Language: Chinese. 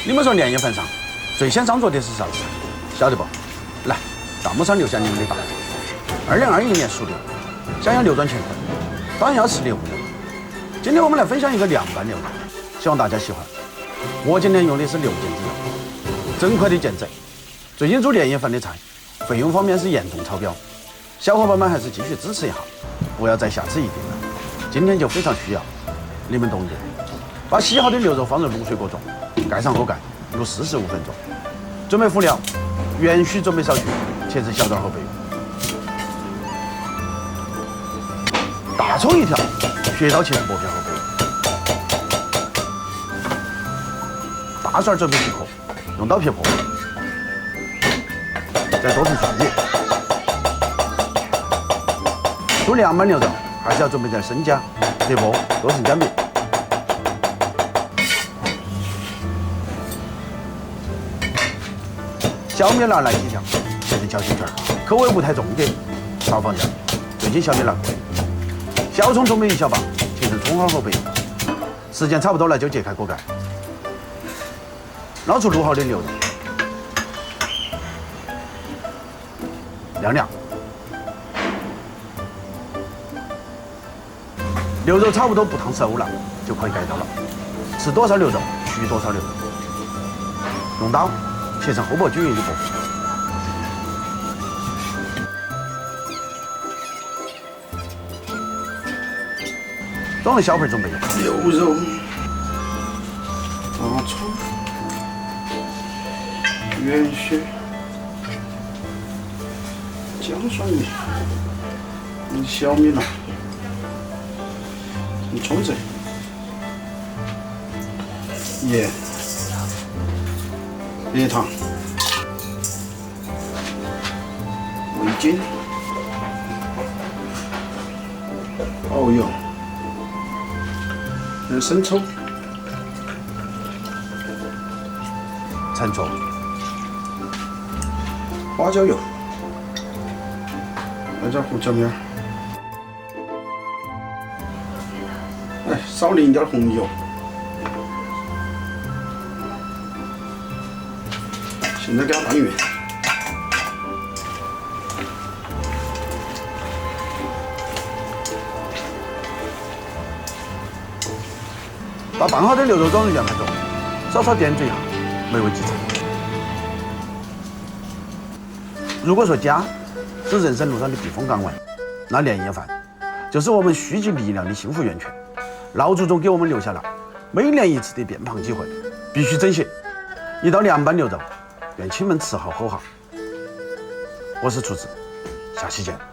你们说年夜饭上最先上桌的是啥子？晓得不？来，弹幕上留下你们的答案。2021年属牛，想要扭转乾坤，当然要吃牛肉。今天我们来分享一个凉拌牛肉，希望大家喜欢。我今天用的是6件猪肉，整块的减脂。最近做年夜饭的菜，费用方面是严重超标，小伙伴们还是继续支持一下，不要再下次一定了。今天就非常需要你们动力。把洗好的牛肉放入卤水锅中，盖上锅盖，卤45分钟。准备辅料：元须准备少许，切成小段后备。大葱1条，削刀切成薄片后备。大蒜准备几颗，用刀撇破。再剁成蒜叶。做凉拌牛肉还是要准备点生姜，撇破剁成姜片。小米辣来几条，切成小细圈，口味不太重的少放点。最近小米辣贵。小葱准备1小把，切成葱花后备。时间差不多了就揭开锅盖，捞出卤好的牛肉，晾凉。牛肉差不多不烫熟了，就可以盖刀了。吃多少牛肉，取多少牛肉。用刀切成厚薄均匀的薄片。装入小盆准备牛肉、大葱、元须、姜蒜米、小米辣、葱汁、盐、白糖、味精、蚝油。生抽、陈醋、花椒油，来点胡椒面，少淋点红油。现在给它拌匀。把拌好的牛肉装入凉盘中，稍稍点缀一下，美味即成。如果说家是人生路上的避风港湾，那年夜饭就是我们蓄积力量的幸福源泉。老祖宗给我们留下了每年1次的变胖机会，必须珍惜。一道凉拌牛肉，愿亲们吃好喝好。我是厨子，下期见。